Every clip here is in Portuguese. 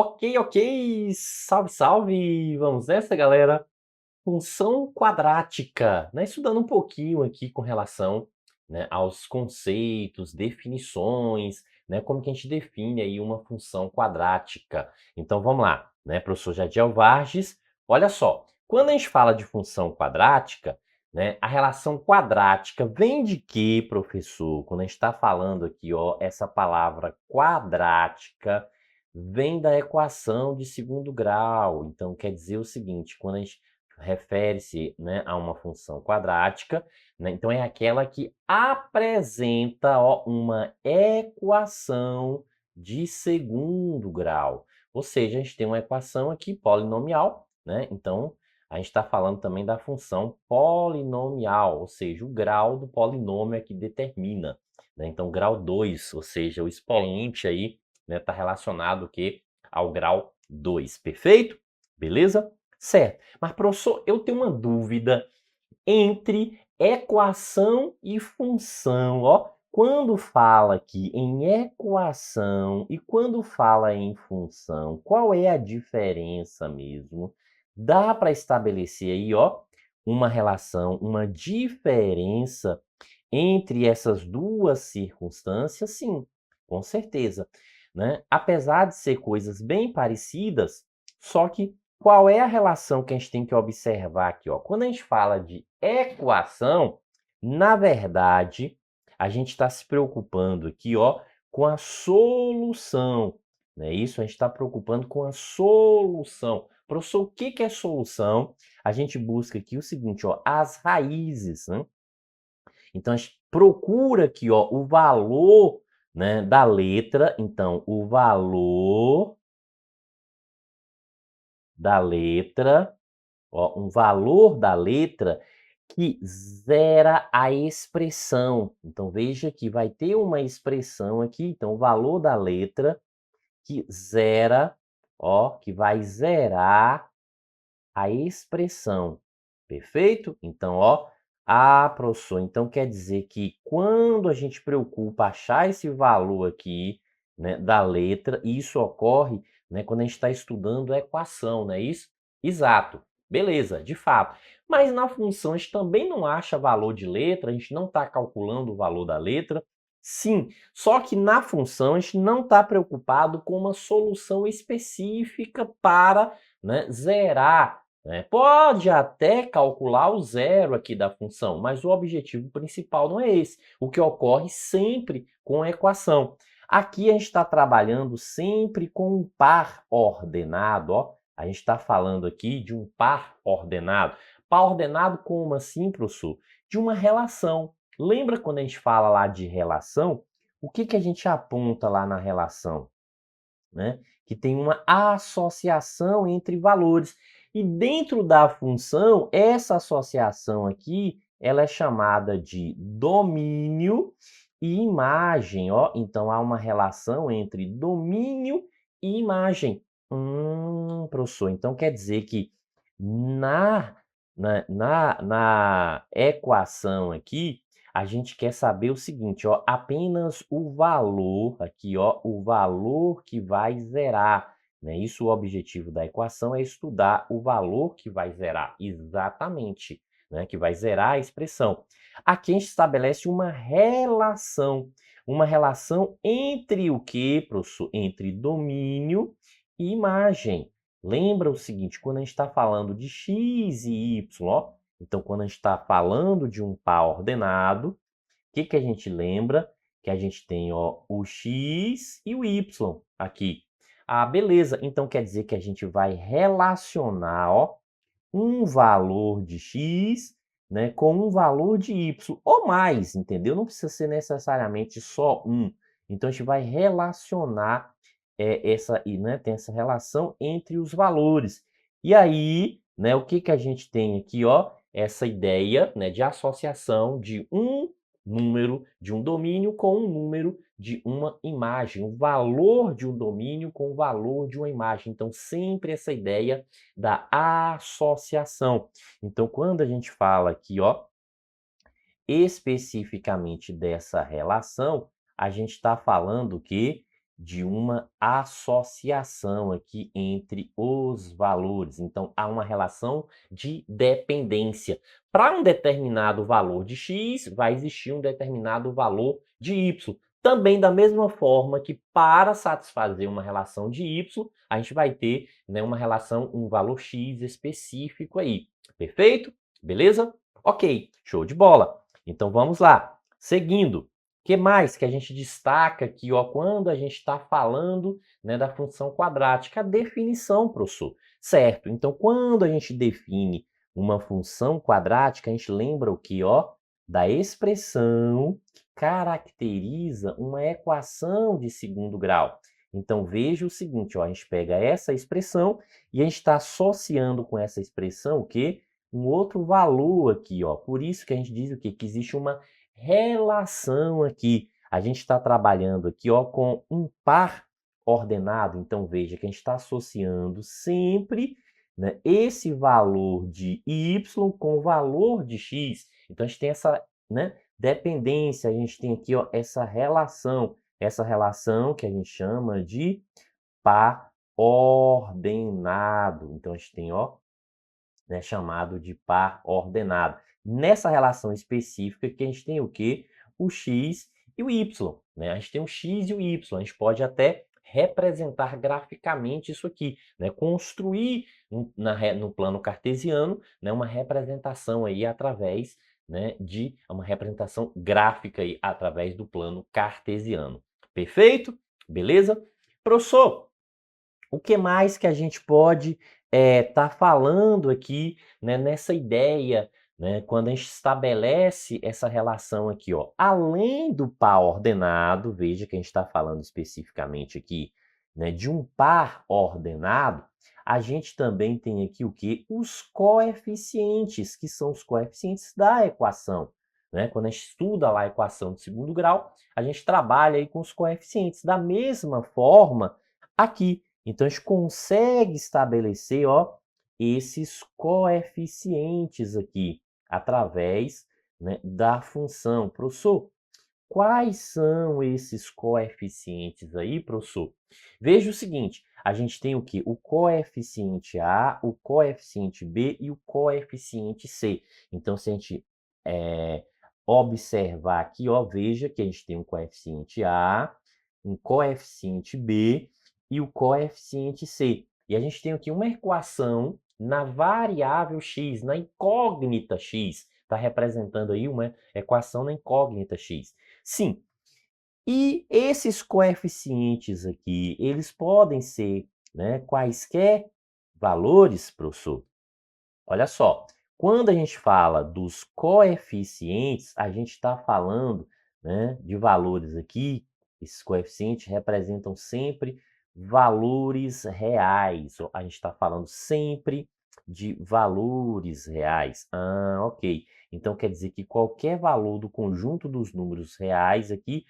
Ok, ok, salve, salve! Vamos nessa, galera. Função quadrática, né? Estudando um pouquinho aqui com relação, né, aos conceitos, definições, né? Como que a gente define aí uma função quadrática. Então vamos lá, né? Professor Jadiel Varges, olha só. Quando a gente fala de função quadrática, né? A relação quadrática vem de quê, professor? Quando a gente está falando aqui, ó, essa palavra quadrática vem da equação de segundo grau. Então quer dizer o seguinte, quando a gente refere-se, né, a uma função quadrática, né, então é aquela que apresenta, ó, uma equação de segundo grau. Ou seja, a gente tem uma equação aqui polinomial, né? Então a gente está falando também da função polinomial, ou seja, o grau do polinômio é que determina, né? Então grau 2, ou seja, o expoente aí, né, está relacionado o quê? Ao grau 2, perfeito? Beleza? Certo. Mas, professor, eu tenho uma dúvida entre equação e função. Ó, quando fala aqui em equação e quando fala em função, qual é a diferença mesmo? Dá para estabelecer aí, ó, uma relação, uma diferença entre essas duas circunstâncias? Sim, com certeza, né? Apesar de ser coisas bem parecidas, só que qual é a relação que a gente tem que observar aqui, ó? Quando a gente fala de equação, na verdade, a gente está se preocupando aqui, ó, com a solução, né? Isso, a gente está preocupando com a solução. Professor, o que que é solução? A gente busca aqui o seguinte, ó, as raízes, né? Então, a gente procura aqui, ó, o valor, né, da letra. Então, o valor da letra, ó, um valor da letra que zera a expressão. Então, veja que vai ter uma expressão aqui, então, o valor da letra que zera, ó, que vai zerar a expressão. Perfeito? Então, ó, professor, então quer dizer que quando a gente preocupa achar esse valor aqui, né, da letra, isso ocorre, né, quando a gente está estudando a equação, não é isso? Exato. Beleza, de fato. Mas na função a gente também não acha valor de letra, a gente não está calculando o valor da letra. Sim, só que na função a gente não está preocupado com uma solução específica para, né, zerar, né? Pode até calcular o zero aqui da função, mas o objetivo principal não é esse. O que ocorre sempre com a equação. Aqui a gente está trabalhando sempre com um par ordenado, ó. A gente está falando aqui de um par ordenado. Par ordenado como assim, professor? De uma relação. Lembra quando a gente fala lá de relação? O que que a gente aponta lá na relação, né? Que tem uma associação entre valores. E dentro da função, essa associação aqui, ela é chamada de domínio e imagem, ó. Então há uma relação entre domínio e imagem. Professor, então quer dizer que na, na equação aqui, a gente quer saber o seguinte, ó, apenas o valor aqui, ó, o valor que vai zerar, né? Isso, o objetivo da equação é estudar o valor que vai zerar, exatamente, né? Que vai zerar a expressão. Aqui a gente estabelece uma relação entre o que, professor? Entre domínio e imagem. Lembra o seguinte, quando a gente está falando de x e y, ó, então, quando a gente está falando de um par ordenado, o que que a gente lembra? Que a gente tem, ó, o x e o y aqui. Beleza. Então, quer dizer que a gente vai relacionar, ó, um valor de x, né, com um valor de y, ou mais, entendeu? Não precisa ser necessariamente só um. Então, a gente vai relacionar né, tem essa relação entre os valores. E aí, né, o que que a gente tem aqui, ó? Essa ideia, né, de associação de um número de um domínio com um número de uma imagem, o valor de um domínio com o valor de uma imagem. Então, sempre essa ideia da associação. Então, quando a gente fala aqui, ó, especificamente dessa relação, a gente está falando que de uma associação aqui entre os valores. Então, há uma relação de dependência. Para um determinado valor de x, vai existir um determinado valor de y. Também da mesma forma que para satisfazer uma relação de y, a gente vai ter, né, uma relação, um valor x específico aí. Perfeito? Beleza? Ok, show de bola. Então vamos lá. Seguindo, o que mais que a gente destaca aqui, ó, quando a gente está falando, né, da função quadrática? A definição, professor. Certo, então quando a gente define uma função quadrática, a gente lembra o que, ó? Da expressão que caracteriza uma equação de segundo grau. Então veja o seguinte, ó, a gente pega essa expressão e a gente está associando com essa expressão o quê? Um outro valor aqui, ó. Por isso que a gente diz o quê? Que existe uma relação aqui. A gente está trabalhando aqui, ó, com um par ordenado. Então, veja que a gente está associando sempre, né, esse valor de y com o valor de x. Então, a gente tem essa, né, dependência, a gente tem aqui, ó, essa relação que a gente chama de par ordenado. Então, a gente tem, ó, né, chamado de par ordenado. Nessa relação específica que a gente tem o quê? O x e o y, né? A gente tem o x e o y, a gente pode até representar graficamente isso aqui, né? Construir no plano cartesiano, né, uma representação aí através, né, de uma representação gráfica aí através do plano cartesiano. Perfeito? Beleza? Professor, o que mais que a gente pode tá falando aqui, né, nessa ideia, né, quando a gente estabelece essa relação aqui, ó, além do par ordenado, veja que a gente está falando especificamente aqui, né, de um par ordenado, a gente também tem aqui o que? Os coeficientes, que são os coeficientes da equação. Né? Quando a gente estuda lá a equação de segundo grau, a gente trabalha aí com os coeficientes. Da mesma forma, aqui, então, a gente consegue estabelecer, ó, esses coeficientes aqui, através, né, da função. Professor, quais são esses coeficientes aí, professor? Veja o seguinte, a gente tem o quê? O coeficiente A, o coeficiente B e o coeficiente C. Então, se a gente observar aqui, ó, veja que a gente tem um coeficiente A, um coeficiente B e o coeficiente C. E a gente tem aqui uma equação na variável x, na incógnita x. Está representando aí uma equação na incógnita x. Sim. E esses coeficientes aqui, eles podem ser, né, quaisquer valores, professor. Olha só, quando a gente fala dos coeficientes, a gente está falando, né, de valores aqui. Esses coeficientes representam sempre valores reais. A gente está falando sempre de valores reais. Ah, ok. Então quer dizer que qualquer valor do conjunto dos números reais aqui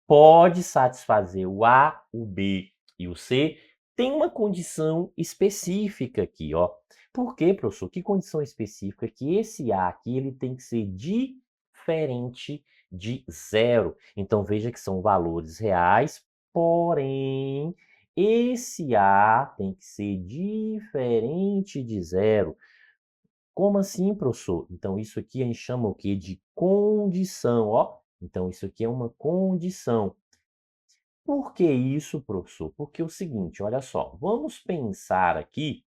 pode satisfazer o A, o B e o C. Tem uma condição específica aqui, ó. Por quê, professor? Que condição específica? Que esse A aqui ele tem que ser diferente de zero. Então, veja que são valores reais, porém, esse A tem que ser diferente de zero. Como assim, professor? Então, isso aqui a gente chama o quê? De condição, ó. Então, isso aqui é uma condição. Por que isso, professor? Porque é o seguinte, olha só, vamos pensar aqui,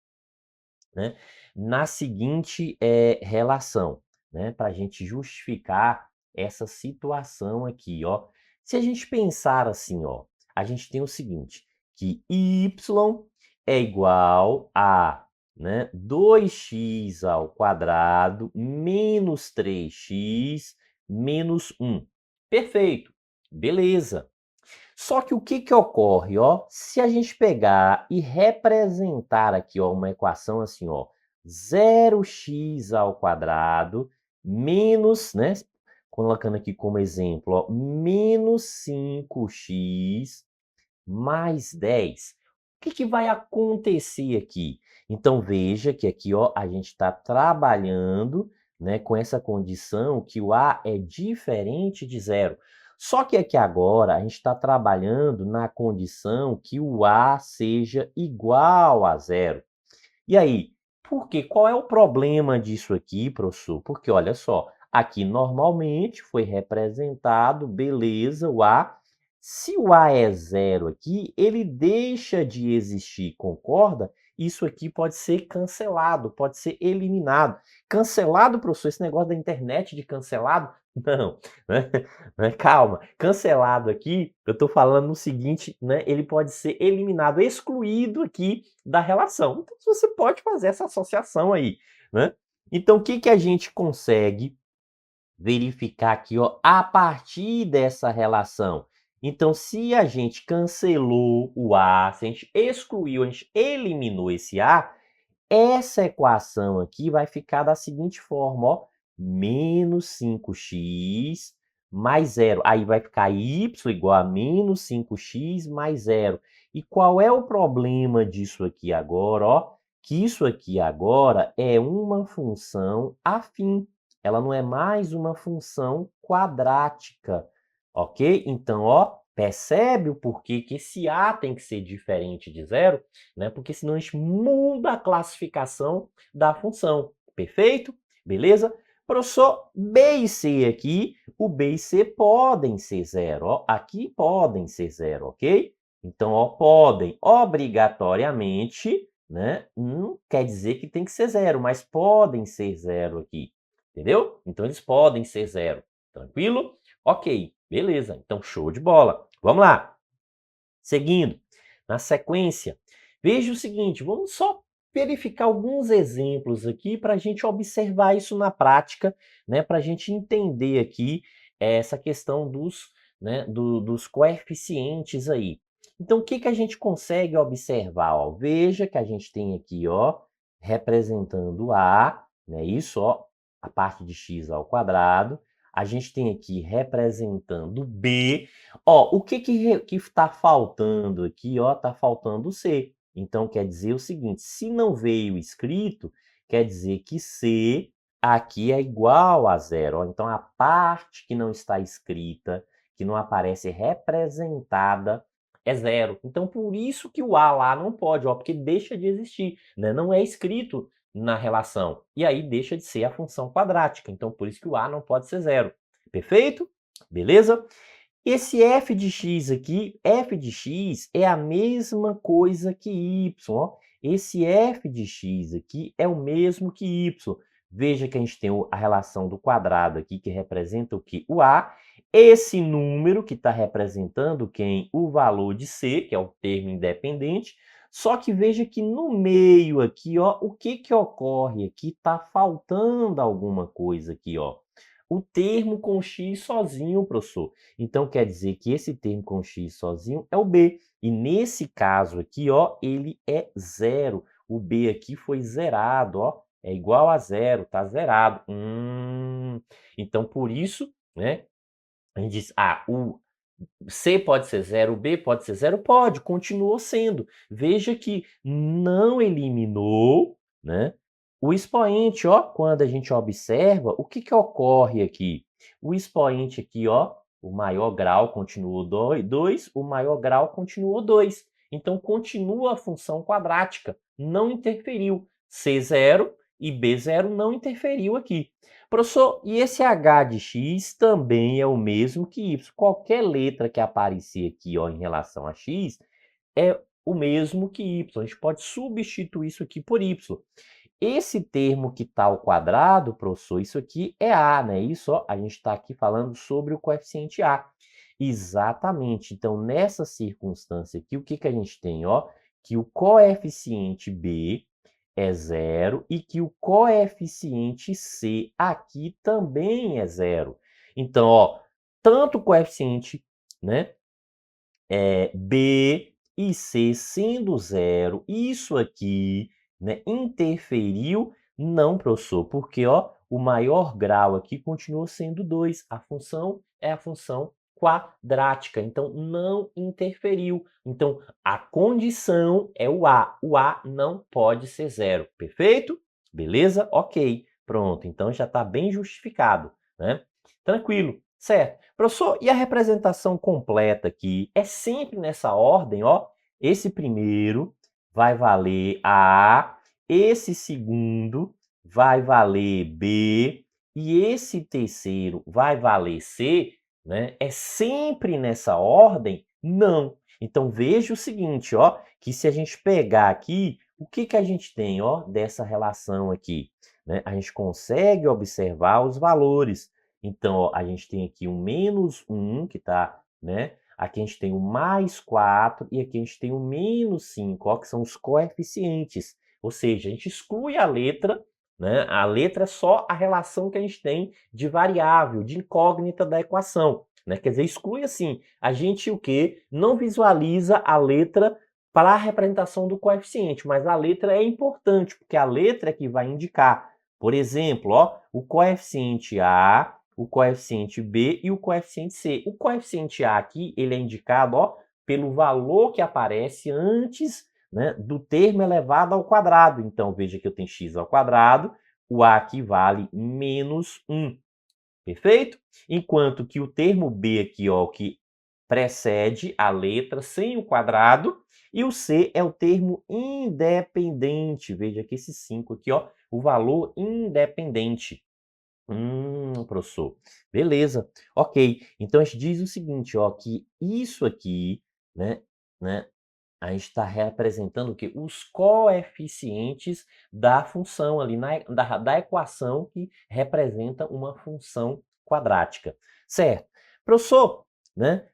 né, na seguinte relação, né, para a gente justificar essa situação aqui, ó. Se a gente pensar assim, ó, a gente tem o seguinte, que y é igual a, né, 2x ao quadrado menos 3x menos 1. Perfeito, beleza. Só que o que que ocorre, ó? Se a gente pegar e representar aqui, ó, uma equação assim, ó, 0x ao quadrado menos, né, colocando aqui como exemplo, ó, menos 5x mais 10. O que que vai acontecer aqui? Então, veja que aqui, ó, a gente está trabalhando, né, com essa condição que o A é diferente de zero. Só que aqui agora a gente está trabalhando na condição que o A seja igual a zero. E aí, por quê? Qual é o problema disso aqui, professor? Porque olha só, aqui normalmente foi representado, beleza, o A. Se o A é zero aqui, ele deixa de existir, concorda? Isso aqui pode ser cancelado, pode ser eliminado. Cancelado, professor, esse negócio da internet de cancelado? Não, né? Calma. Cancelado aqui, eu estou falando no seguinte, né? Ele pode ser eliminado, excluído aqui da relação. Então, você pode fazer essa associação aí, né? Então, o que que a gente consegue verificar aqui, ó, a partir dessa relação? Então, se a gente cancelou o A, se a gente excluiu, a gente eliminou esse A, essa equação aqui vai ficar da seguinte forma, ó, menos 5x mais zero. Aí vai ficar y igual a menos 5x mais zero. E qual é o problema disso aqui agora, ó? Que isso aqui agora é uma função afim. Ela não é mais uma função quadrática, ok? Então, ó, percebe o porquê que esse A tem que ser diferente de zero? Né? Porque senão a gente muda a classificação da função. Perfeito? Beleza? Professor, B e C aqui, o B e C podem ser zero. Ó, aqui podem ser zero, ok? Então, ó, podem obrigatoriamente, né? Não quer dizer que tem que ser zero, mas podem ser zero aqui. Entendeu? Então, eles podem ser zero. Tranquilo? Ok, beleza. Então, show de bola. Vamos lá. Seguindo, na sequência, veja o seguinte, vamos só verificar alguns exemplos aqui para a gente observar isso na prática, né, para a gente entender aqui essa questão dos, né, dos coeficientes aí. Então, o que que a gente consegue observar? Ó? Veja que a gente tem aqui, ó, representando A, né, isso, ó, a parte de x ao quadrado. A gente tem aqui representando B. Ó, o que que está faltando aqui, ó? Está faltando o C. Então, quer dizer o seguinte, se não veio escrito, quer dizer que C aqui é igual a zero. Ó. Então, a parte que não está escrita, que não aparece representada, é zero. Então, por isso que o A lá não pode, ó, porque deixa de existir, né? Não é escrito na relação. E aí deixa de ser a função quadrática. Então, por isso que o A não pode ser zero. Perfeito? Beleza? Esse f de x aqui, f de x é a mesma coisa que y. Ó. Esse f de x aqui é o mesmo que y. Veja que a gente tem a relação do quadrado aqui, que representa o quê? O a. Esse número que está representando quem? O valor de c, que é o termo independente. Só que veja que no meio aqui, ó, o que que ocorre aqui? Está faltando alguma coisa aqui, ó. O termo com x sozinho, professor. Então, quer dizer que esse termo com x sozinho é o b. E nesse caso aqui, ó, ele é zero. O b aqui foi zerado, ó. É igual a zero, tá zerado. Então, por isso, né, a gente diz, o C pode ser zero, o B pode ser zero? Pode, continuou sendo. Veja que não eliminou, né? O expoente, ó, quando a gente observa, o que que ocorre aqui? O expoente aqui, ó, o maior grau continuou 2, o maior grau continuou 2. Então, continua a função quadrática, não interferiu. C0 e B0 não interferiu aqui. Professor, e esse h de x também é o mesmo que y. Qualquer letra que aparecer aqui, ó, em relação a x é o mesmo que y. A gente pode substituir isso aqui por y. Esse termo que está ao quadrado, professor, isso aqui é a, né? Isso, ó, a gente está aqui falando sobre o coeficiente a. Exatamente. Então, nessa circunstância aqui, o que que a gente tem, ó? Que o coeficiente b é zero e que o coeficiente C aqui também é zero. Então, ó, tanto o coeficiente, né, B e C sendo zero, isso aqui, né, interferiu? Não, professor, porque, ó, o maior grau aqui continuou sendo 2. A função é a função quadrática, então não interferiu. Então, a condição é o A. O A não pode ser zero. Perfeito? Beleza? Ok. Pronto. Então, já está bem justificado, né? Tranquilo. Certo. Professor, e a representação completa aqui? É sempre nessa ordem, ó. Esse primeiro vai valer A, esse segundo vai valer B, e esse terceiro vai valer C, né? É sempre nessa ordem? Não. Então veja o seguinte, ó, que se a gente pegar aqui, o que que a gente tem, ó, dessa relação aqui, né? A gente consegue observar os valores. Então, ó, a gente tem aqui um menos 1, que está, né? Aqui a gente tem o mais 4 e aqui a gente tem o menos 5, ó, que são os coeficientes. Ou seja, a gente exclui a letra, né? A letra é só a relação que a gente tem de variável, de incógnita da equação, né? Quer dizer, exclui assim, a gente o quê? Não visualiza a letra para a representação do coeficiente, mas a letra é importante, porque a letra é que vai indicar, por exemplo, ó, o coeficiente A, o coeficiente B e o coeficiente C. O coeficiente A aqui, ele é indicado, ó, pelo valor que aparece antes, né, do termo elevado ao quadrado. Então, veja que eu tenho x ao quadrado, o A aqui vale menos 1. Perfeito? Enquanto que o termo B aqui, ó, que precede a letra sem o quadrado, e o C é o termo independente. Veja que esse 5 aqui, ó, o valor independente. Professor. Beleza. Ok. Então a gente diz o seguinte, ó, que isso aqui, né, a gente está representando o quê? Os coeficientes da função ali, da equação que representa uma função quadrática. Certo. Professor, né?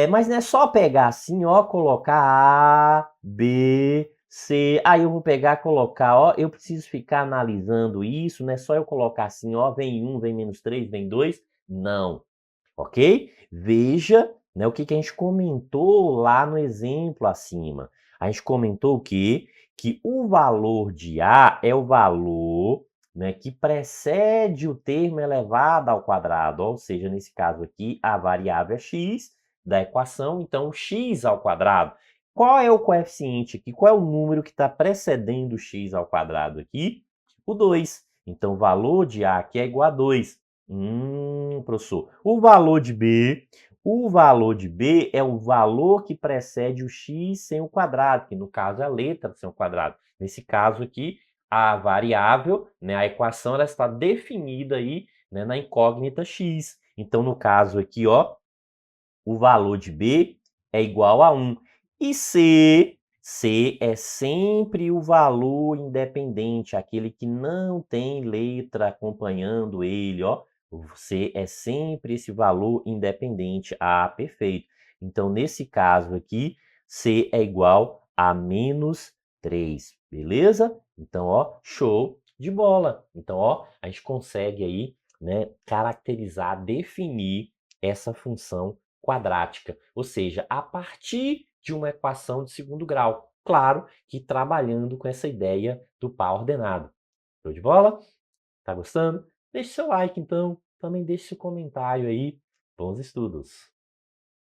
Mas não é só pegar assim, ó, colocar A, B, C. Aí eu vou pegar, colocar, ó, eu preciso ficar analisando isso, não é só eu colocar assim, ó, vem 1, vem menos 3, vem 2. Não. Ok? Veja, né, o que que a gente comentou lá no exemplo acima. A gente comentou o quê? Que o valor de A é o valor, né, que precede o termo elevado ao quadrado, ou seja, nesse caso aqui, a variável é x da equação, então x ao quadrado. Qual é o coeficiente aqui? Qual é o número que está precedendo o x ao quadrado aqui? O 2. Então, o valor de A aqui é igual a 2. Professor. O valor de B é o valor que precede o x sem o quadrado, que no caso é a letra sem o quadrado. Nesse caso aqui, a variável, né, a equação, ela está definida aí, né, na incógnita x. Então, no caso aqui, ó, o valor de B é igual a 1. E C é sempre o valor independente, aquele que não tem letra acompanhando ele, ó. C é sempre esse valor independente. Ah, perfeito. Então, nesse caso aqui, C é igual a menos 3, beleza? Então, ó, show de bola. Então, ó, a gente consegue aí, né, caracterizar, definir essa função quadrática, ou seja, a partir de uma equação de segundo grau. Claro que trabalhando com essa ideia do par ordenado. Show de bola? Tá gostando? Deixe seu like então, também deixe seu comentário aí. Bons estudos!